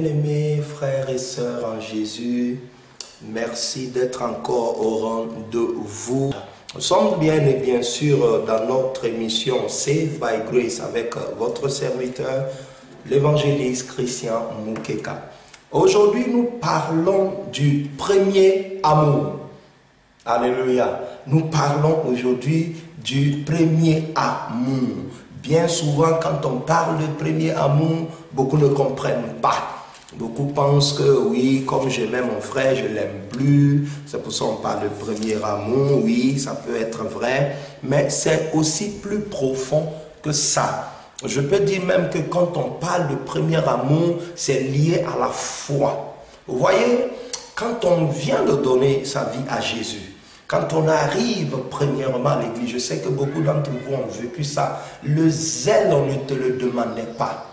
Bien-aimés frères et sœurs en Jésus, merci d'être encore au rang de vous. Nous sommes bien sûr dans notre émission Save by Grace avec votre serviteur, l'évangéliste Christian Moukeka. Aujourd'hui, nous parlons du premier amour. Alléluia. Nous parlons aujourd'hui du premier amour. Bien souvent, quand on parle de premier amour, beaucoup ne comprennent pas. Beaucoup pensent que oui, comme j'aimais mon frère, je ne l'aime plus. C'est pour ça qu'on parle de premier amour. Oui, ça peut être vrai, mais c'est aussi plus profond que ça. Je peux dire même que quand on parle de premier amour, c'est lié à la foi. Vous voyez, quand on vient de donner sa vie à Jésus, quand on arrive premièrement à l'église, je sais que beaucoup d'entre vous ont vécu ça, le zèle, on ne te le demandait pas.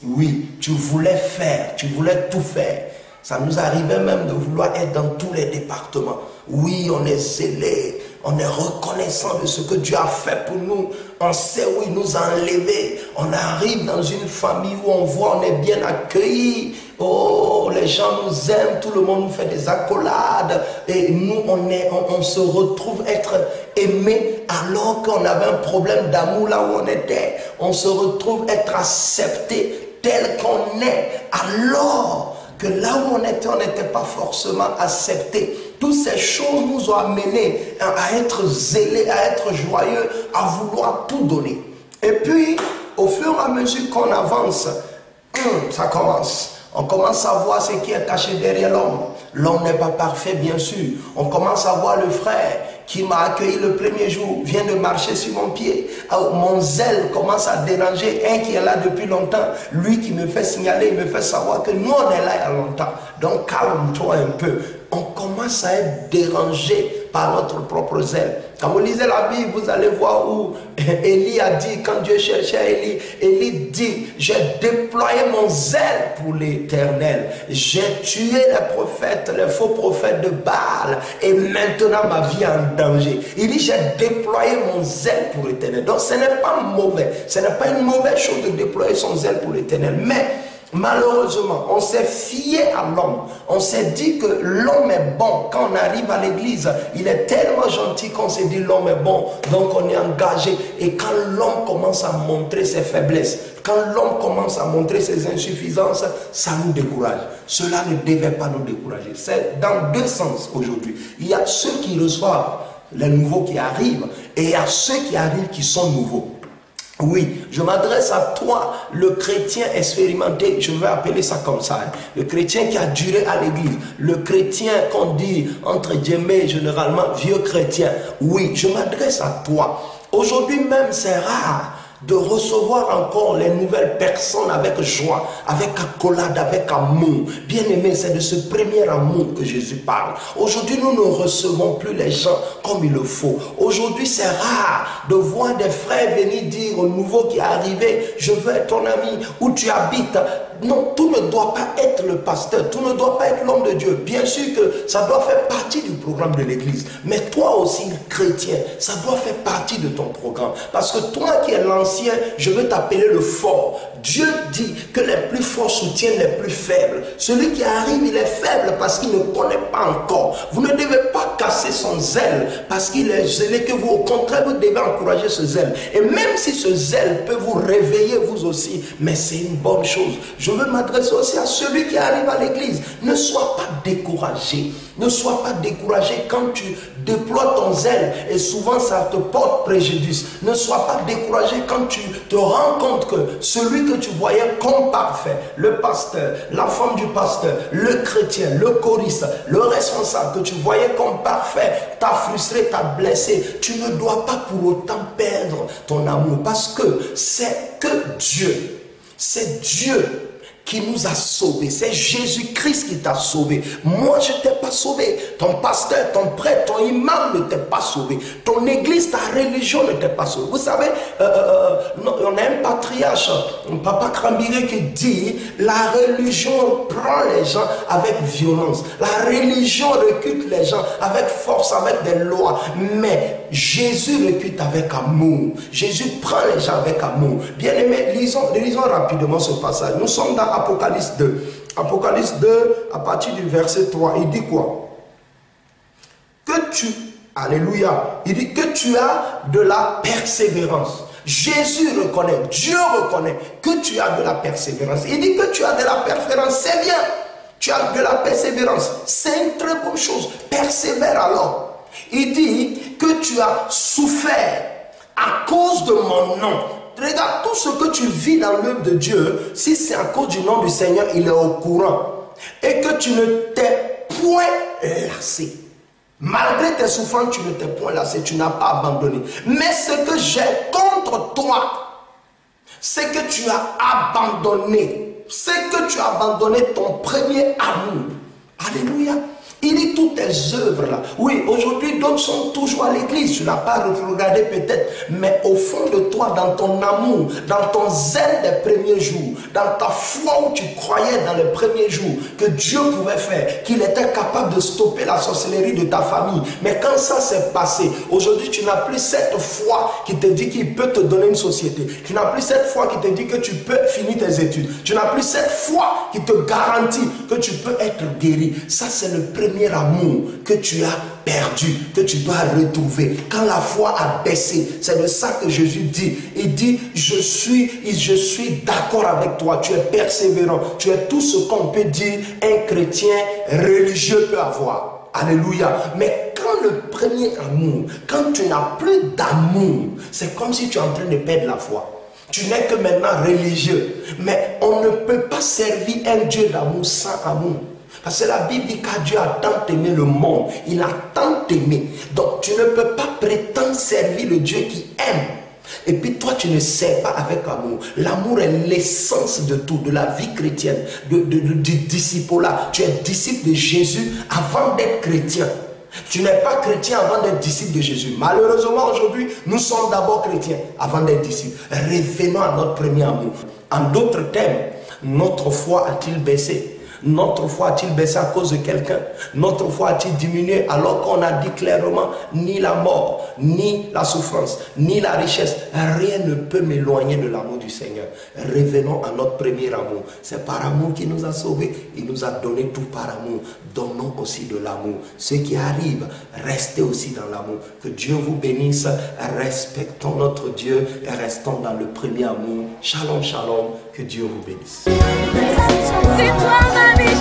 Oui, tu voulais faire, tu voulais tout faire. Ça nous arrivait même de vouloir être dans tous les départements. Oui, on est zélé, on est reconnaissant de ce que Dieu a fait pour nous. On sait où il nous a enlevés. On arrive dans une famille où on voit, on est bien accueillis. Oh, les gens nous aiment, tout le monde nous fait des accolades. Et nous, on se retrouve être aimés alors qu'on avait un problème d'amour là où on était. On se retrouve être accepté tel qu'on est. Alors que là où on n'était pas forcément accepté. Toutes ces choses nous ont amenés à être zélés, à être joyeux, à vouloir tout donner. Et puis, au fur et à mesure qu'on avance, ça commence. On commence à voir ce qui est caché derrière l'homme. L'homme n'est pas parfait, bien sûr. On commence à voir le frère qui m'a accueilli le premier jour, vient de marcher sur mon pied. Mon zèle commence à déranger un qui est là depuis longtemps. Lui qui me fait signaler, il me fait savoir que nous, on est là il y a longtemps. Donc, calme-toi un peu. On commence à être dérangé par notre propre zèle. Quand vous lisez la Bible, vous allez voir où Élie a dit, quand Dieu cherchait Élie, Élie dit, j'ai déployé mon zèle pour l'Éternel. J'ai tué les prophètes, les faux prophètes de Baal, et maintenant ma vie est en danger. Il dit, j'ai déployé mon zèle pour l'Éternel. Donc ce n'est pas mauvais, ce n'est pas une mauvaise chose de déployer son zèle pour l'Éternel, mais malheureusement, on s'est fié à l'homme. On s'est dit que l'homme est bon. Quand on arrive à l'église, il est tellement gentil qu'on s'est dit l'homme est bon. Donc on est engagé. Et quand l'homme commence à montrer ses faiblesses, quand l'homme commence à montrer ses insuffisances, ça nous décourage. Cela ne devait pas nous décourager. C'est dans deux sens aujourd'hui. Il y a ceux qui reçoivent les nouveaux qui arrivent et il y a ceux qui arrivent qui sont nouveaux. Oui, je m'adresse à toi, le chrétien expérimenté, je vais appeler ça comme ça, hein. Le chrétien qui a duré à l'église, le chrétien qu'on dit, entre guillemets, généralement, vieux chrétien. Oui, je m'adresse à toi. Aujourd'hui même, c'est rare de recevoir encore les nouvelles personnes avec joie, avec accolade, avec amour. Bien aimé, c'est de ce premier amour que Jésus parle. Aujourd'hui, nous ne recevons plus les gens comme il le faut. Aujourd'hui, c'est rare de voir des frères venir dire au nouveau qui est arrivé, je veux être ton ami, où tu habites. Non, tout ne doit pas être le pasteur, tout ne doit pas être l'homme de Dieu. Bien sûr que ça doit faire partie du programme de l'église. Mais toi aussi, chrétien, ça doit faire partie de ton programme. Parce que toi qui es l'ancien, je veux t'appeler le fort. Dieu dit que les plus forts soutiennent les plus faibles. Celui qui arrive, il est faible parce qu'il ne connaît pas encore. Vous ne devez pas casser son zèle parce qu'il est zélé que vous. Au contraire, vous devez encourager ce zèle. Et même si ce zèle peut vous réveiller vous aussi, mais c'est une bonne chose. Je veux m'adresser aussi à celui qui arrive à l'église. Ne sois pas découragé. Ne sois pas découragé quand tu déploies ton zèle et souvent ça te porte préjudice. Ne sois pas découragé quand tu te rends compte que celui que tu voyais comme parfait, le pasteur, la femme du pasteur, le chrétien, le choriste, le responsable que tu voyais comme parfait, t'a frustré, t'a blessé. Tu ne dois pas pour autant perdre ton amour parce que c'est que Dieu. C'est Dieu qui nous a sauvés. C'est Jésus-Christ qui t'a sauvé. Moi, je ne t'ai pas sauvé. Ton pasteur, ton prêtre, ton imam ne t'a pas sauvé. Ton église, ta religion ne t'a pas sauvé. Vous savez, on a un patriarche, un papa Krambiré qui dit, la religion prend les gens avec violence. La religion recrute les gens avec force, avec des lois. Mais Jésus recrute avec amour. Jésus prend les gens avec amour. Bien aimé, lisons rapidement ce passage. Nous sommes dans Apocalypse 2. Apocalypse 2, à partir du verset 3, il dit quoi? Alléluia, il dit que tu as de la persévérance. Jésus reconnaît, Dieu reconnaît que tu as de la persévérance. Il dit que tu as de la persévérance, c'est bien. Tu as de la persévérance, c'est une très bonne chose. Persévère alors. Il dit que tu as souffert à cause de mon nom. Regarde, tout ce que tu vis dans l'œuvre de Dieu, si c'est à cause du nom du Seigneur, il est au courant. Et que tu ne t'es point lassé. Malgré tes souffrances, tu ne t'es point lassé, tu n'as pas abandonné. Mais ce que j'ai contre toi, c'est que tu as abandonné. C'est que tu as abandonné ton premier amour. Alléluia. Il dit toutes tes œuvres là. Oui, aujourd'hui, d'autres sont toujours à l'église. Tu n'as pas regardé peut-être. Mais au fond de toi, dans ton amour, dans ton zèle des premiers jours, dans ta foi où tu croyais dans les premiers jours que Dieu pouvait faire, qu'il était capable de stopper la sorcellerie de ta famille. Mais quand ça s'est passé, aujourd'hui, tu n'as plus cette foi qui te dit qu'il peut te donner une société. Tu n'as plus cette foi qui te dit que tu peux finir tes études. Tu n'as plus cette foi qui te garantit que tu peux être guéri. Ça, c'est le premier amour que tu as perdu, que tu dois retrouver. Quand la foi a baissé, c'est de ça que Jésus dit. Il dit, je suis d'accord avec toi, tu es persévérant, tu es tout ce qu'on peut dire un chrétien religieux peut avoir. Alléluia. Mais quand le premier amour, quand tu n'as plus d'amour, c'est comme si tu es en train de perdre la foi. Tu n'es que maintenant religieux. Mais on ne peut pas servir un Dieu d'amour sans amour. Parce que la Bible dit que Dieu a tant aimé le monde. Il a tant aimé. Donc tu ne peux pas prétendre servir le Dieu qui aime. Et puis toi tu ne sers pas avec amour. L'amour est l'essence de tout, de la vie chrétienne, du disciple-là. Tu es disciple de Jésus avant d'être chrétien. Tu n'es pas chrétien avant d'être disciple de Jésus. Malheureusement aujourd'hui, nous sommes d'abord chrétiens avant d'être disciples. Revenons à notre premier amour. En d'autres termes, notre foi a-t-il baissé? Notre foi a-t-il baissé à cause de quelqu'un? Notre foi a-t-il diminué alors qu'on a dit clairement ni la mort, ni la souffrance, ni la richesse, rien ne peut m'éloigner de l'amour du Seigneur. Revenons à notre premier amour. C'est par amour qu'il nous a sauvés. Il nous a donné tout par amour. Donnons aussi de l'amour. Ceux qui arrivent, restez aussi dans l'amour. Que Dieu vous bénisse. Respectons notre Dieu et restons dans le premier amour. Shalom, shalom. Que Dieu vous bénisse. C'est toi ma vie.